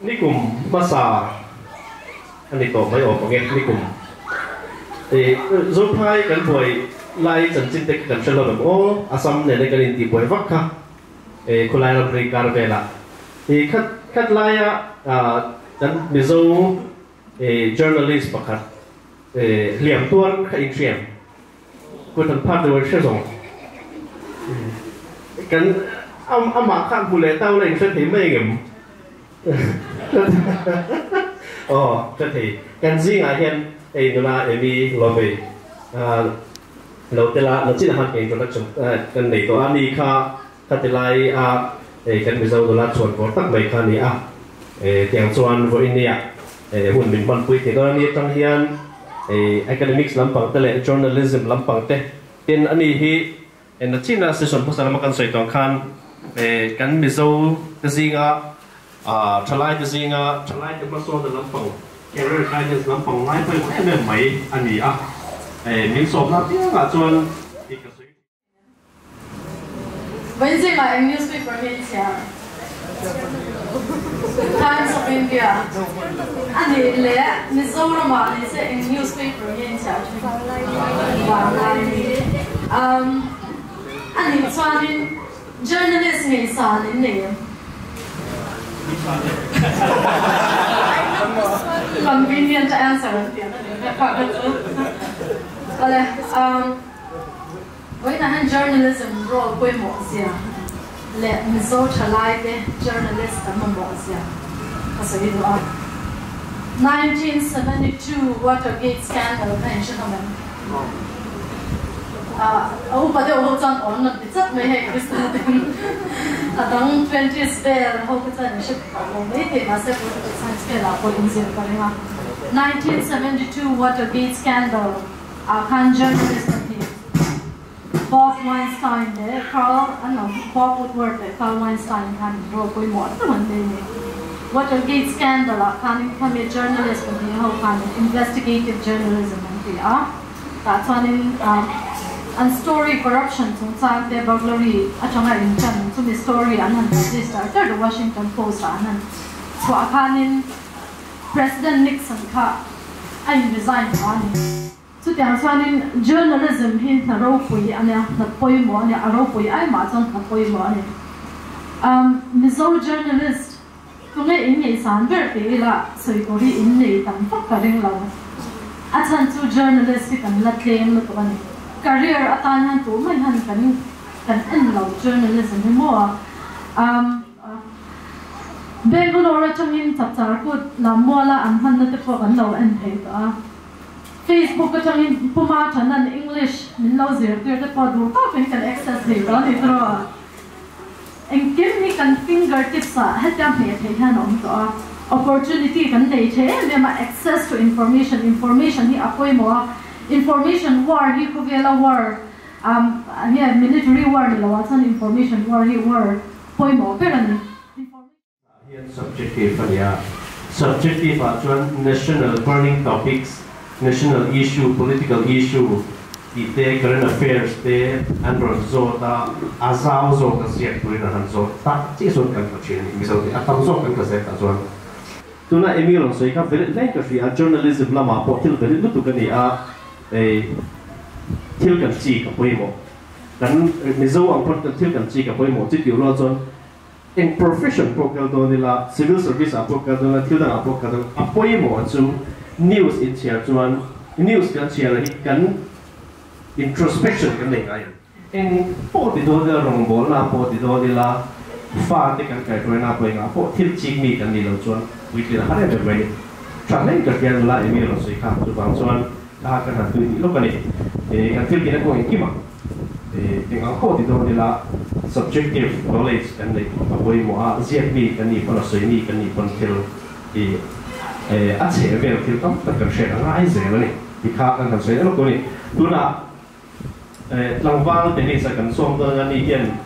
นี่กลุ่มภาษาอันนี้ต่อไม่ออกของเงี้ยนี่กลุ่มรูปไพ่กันป่วยไล่จันจินเด็กกันเฉลิมโอ้อาซัมเนี่ยในการอินทีป่วยวักค่ะคนไล่เราบริการเวลาคัดไล่จันมิโซjournalist ปะครับเหลี่ยมตัวขัดอินเทียมกูทำภาพโดยเชื่อส่งกันเอาหมาข้ามผู้เล่นเต้าเลยเชื่อถือไม่เงี้ยอ๋อเชื่อถือกันซิ่งอาเฮียนนู่นน่ะมีลอมไปเราแต่ละเราจีนหันเองจนนักชมกันในตัวอันนี้ค่ะคัดไล่กันมิโซตัวละส่วนของตั้งใบคันนี้เตียงส่วนวันนี้หุ่นบินบอลปุยที่ตอนนี้ตั้งเฮียนacademics ลำปังแต่ละ journalism ลำปังเตะเป็นอันนี้ที่นักจีนน่ะส่วนภาษาละมันใส่ตัวคันกันมิโซตัวจริงทลายตัวจริงทลายตัวมาโซตัวลำปังแกเรื่องการจะลำปังไล่ไปแค่เดิมไหมอันนี้มิโซนักที่ส่วนอีกส่วนวันนี้มา newspaper เห็นเชีย Times of India อันนี้เลยมิโซรามาเนี่ยจะ newspaper เห็นเชียว่าอะไรอันนี้ส่วนนี้ journalist เนี่ยสอนเนี่ยconvenient answer อะไรวันนั้น journalism role คุยหมดเสียและมิโซทลายเด journalist แต่มันหมดเสียภาษาอังกฤษ1972 Watergate scandal ไม่ใช่ไหมประเดี๋ยวเขาจะอ่อนนัดจัดไม่ให้คริสต์ตินตั้ง20 ปีเขาก็จะไม่ใช่ผมไม่เห็นมาเสร็จก็จะสังเกตแล้วคนอินเดียกันเลยค่ะ1972 Watergate scandal การ journalist ที่ Bob Weinstein เนี่ย Bob Woodward เนี่ย Carl Weinstein กันรวมไปหมดทั้งหมดเลย Watergate scandal การทำเป็น journalist ที่เขาการ investigative journalism ที่แต่ตอนนี้อัน story corruption สงสารเดบักลอรีอาจารย์อินจันสุด story อันนั้น register the Washington Post อันนั้นส่วนอาคารนี้ President Nixon ค่ะไอ้ resign อันนี้สุดอย่างส่วนนี้ journalism ที่น่ารู้ปุยอันนี้น่าปุยหมอเนี่ยรู้ปุยไอ้มาจนน่าปุยหมอเนี่ยMizo journalist ตรงนี้อินเนี่ยสารเบิร์ดเอล่ะสวยกว่าที่อินเนี่ยตั้งฟักกระดิ่งเราอาจารย์สู่ journalist ที่กันลัดเลนมาตัวนี้career อาจารย์หันตัวไม่หันกันเอ็นเรา journalism ที่มั่วเบงกุลเราจังหินจับจารุดลำมัวละอันพันนั่นจะพอกันเราเอ็นเพย์ตัว Facebook ก็จังหินผู้มาฉันนั่น English มินเราเสียเกิดจะพอดูก็เป็นกัน access เลยก็นี่ตัวเอ็งกิมนี่กัน fingertips อะให้จำเหตุให้ท่านน้องตัว opportunity กันได้ใช่เรียกมา access to information ที่อาศัยมัวinformation war ที่เขาเรียกว่า war เนี่ย military war นี่เราว่าฉัน information war ที่ war พอยหมอเป็นอะไร subjective เนี่ย subjective ส่วน national burning topics national issue political issue ที่เตะ current affairs เตะอันรอนโซตาอาซาวโซกันเสียตัวนั้นฮันโซตาที่ส่วนกันกับเชนมิสเอาที่อัตโซกันกับเสียตัวส่วนตัวนั้นเอมิลล์สวยครับเวลาเล่นกับที่ journalism ละมาพอที่เราเวลาลุตุกันนี่ที่กันจีกับพวกมันนั้นมิโซอังพอดที่กันจีกับพวกมันที่เดียวเราจน in profession พวกเราตัวนี้ละ civil service พวกเราตัวนี้ที่เราพวกเราพวกมันจู่ news อินเชียจวน news กันเชียร์อะไรกัน introspection กันเลยไงพวกที่ตัวนี้รองบอลนะพวกที่ตัวนี้ละฟ้าที่กันเกิดด้วยนะพวกเราพวกที่จีมีกันนี่เราจวนวิธีละอะไรแบบนี้ฉันเล่นกับยันละเอมิลล์สวยครับจุดบางส่วนakan hantu ini lo kan kan fil kita ko kima dengan ko di do dila subjective knowledge kan ni apoi mo a ziat mi kan ni pala so ni kan ni pon fil a che ve fil tam ta kan share na ai ze ni di kha kan so lo ko ni tu na langwal de ni sa kan som do ni yen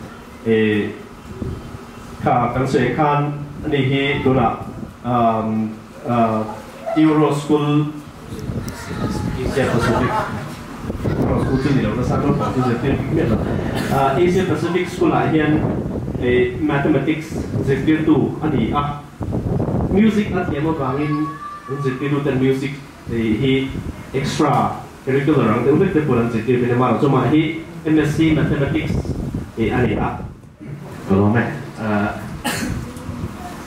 kha kan se kan ni hi tu na Euro School Asia Pacific School niเราสร้างระบบที่จะเป็นแบบAsia Pacific School หลายเรียนmathematics จะเรียนตัวอันนี้ music at yamo bangin unjit kilutan music hi extra curricular ang ulit te pulan jit kiri mara cuma hi MSc mathematics ani a kalau me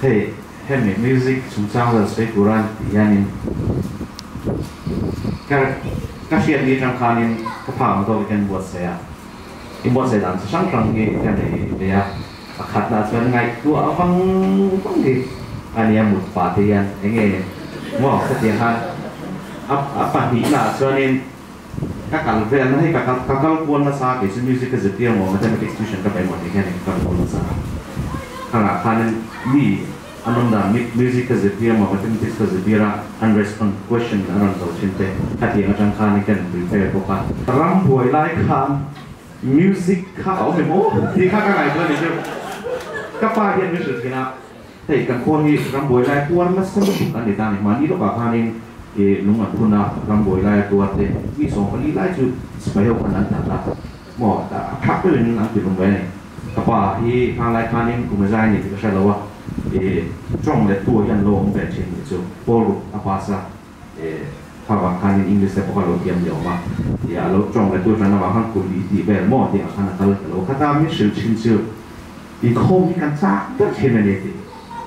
hey hemi music sumsang la sei kuran yanin kasihan di jangkanin kapam to kan buat saya buat saya dan sang sang ni kan dia akhat na chuan ngai tu awang di ania mut patian enge mo ka ti han apa hi la chuanin kakal vel na hi kakal pon na sa ke music ka zeti mo mathematics tuition ka bai mo ni kan ka pon na sa kala khanin ni ananda music ka zeti mo mathematics ka zeti ra unrespond question aron to chinte hati nga jang khan kan prepare ko ka ram boy lai khan music ka au me mo ti ka ngai ba ni kapag yan yung sila, hey, kan ni ramboy lai tuar mas sa lupa ni tani mani lo bakanin nungan puna ramboy lai tuar te misong kali lai tu sebayo kanan tata mo ta kapel ni ang tulong ba ni kapag hi hang lai kanin kumazay ni tika siya lawa trong le tuwa yan lo ang benchin ni so polo apasa hawang kanin English na pokalo tiyam yaw ma lo trong le tuwa na wakang kuli di bel mo di ang kanakal kalo katami sil chin sil in không như căn xác rất trên này thì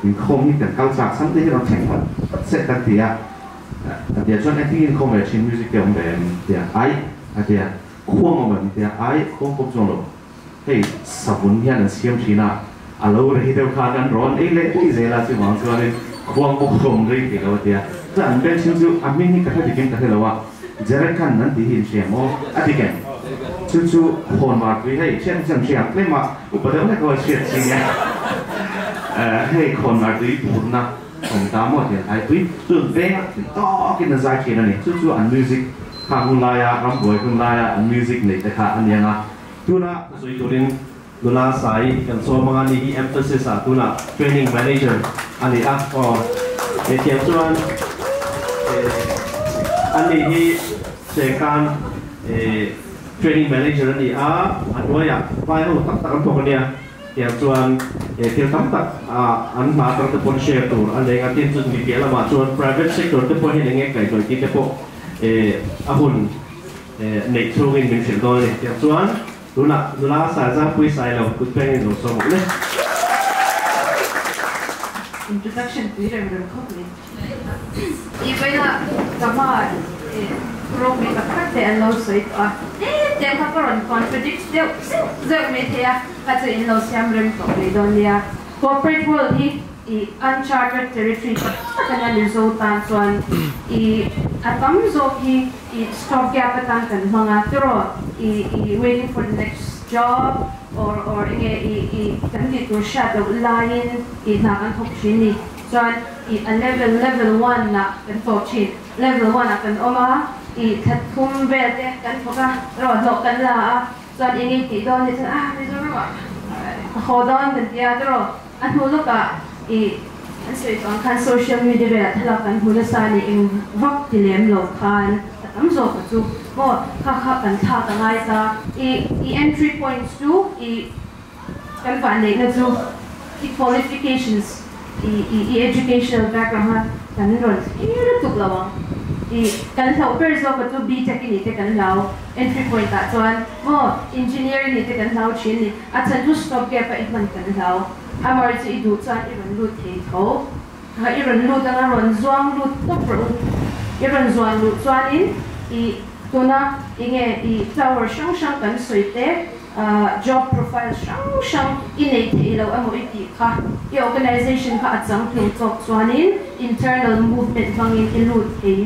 in không như căn cao xác sẵn đây nó thành phần sẽ căn tía tía cho nên khi không phải trên music kiểu về tía ai tía khuôn mà mình tía ai không trong rồi hey sabun hiện là xiêm chỉ na alo rồi đâu khá gan rón ấy lẽ cái gì là chỉ mong cho nên khuôn bốc không rồi thì đâu tía cho anh bên trên chú anh mình cái gì cái gì là wa giờ kan nanti hin xiêm mo adikan chú hồn mà quý hay trên chân xiêm lên mà bắt đầu là coi chuyện gì nhá hay hồn mà quý buồn naของตามว่าเนี่ยไอ้พี่ตื่นเต้นต่อกินใจเขียนนี่จู่ๆอันมิวสิกข้าคุณลายอ่ะรำบวยคุณลายอ่ะอันมิวสิกนี่แต่ข้าอันยังอ่ะตัวน่ะสวยตัวนึงตัวน่ะสายกันโซมังอันนี้ที่ emphasis อ่ะตัวน่ะ training manager อันนี้อ่ะก็เทียบส่วนอันนี้ที่เสการ training manager อันนี้อ่ะอันว่าอยากไปเอาตักกันพวกเนี่ยyang tuan yang tampak anda tertepon share tu, anda yang atin tu di piala macam private sector tu pun yang enggak kayak tu kita pun ahun networking mention tu ni, yang tuan lula sahaja pui saya lalu kut pengen tu semua ni. Introduction tu dia memang komplit. Ibu nak kamar Rome ni tak ada yang lalu saya tu dia kaparon contradict dia media kata in law siam rem Caledonia corporate world hi uncharted territory kana lizotan chuan atam zo hi stop gap atan kan mga tro waiting for the next job or kan dito shadow line na kan thokchini chuan level 1 na kan thokchin level 1 na kan oma thathum bete kan thoka ro kan la so ingin ti don ni mizo ro hodon kan dia ro an hulo ka an sei ton kan social media be thala kan hulo sani in vak tilem lo khan am zo ka chu mo kha kan tha ta ngai ta entry points tu kan fan le na chu qualifications educational background kan ro tuk lawang kan lau perso ka tu BTech ni te kan lau entry point ta chuan mo engineering ni te kan lau chin ni a chan tu stop gap pa ikman kan lau amar chi du chuan iron lut thei tho ha iron lut ana ron zuang lut to pro iron zuang lut chuan in tuna inge tower shang kan soite job profile shang inei thei lo amo iti kha organization kha achang thei chok chuan in internal movement bangin ilut thei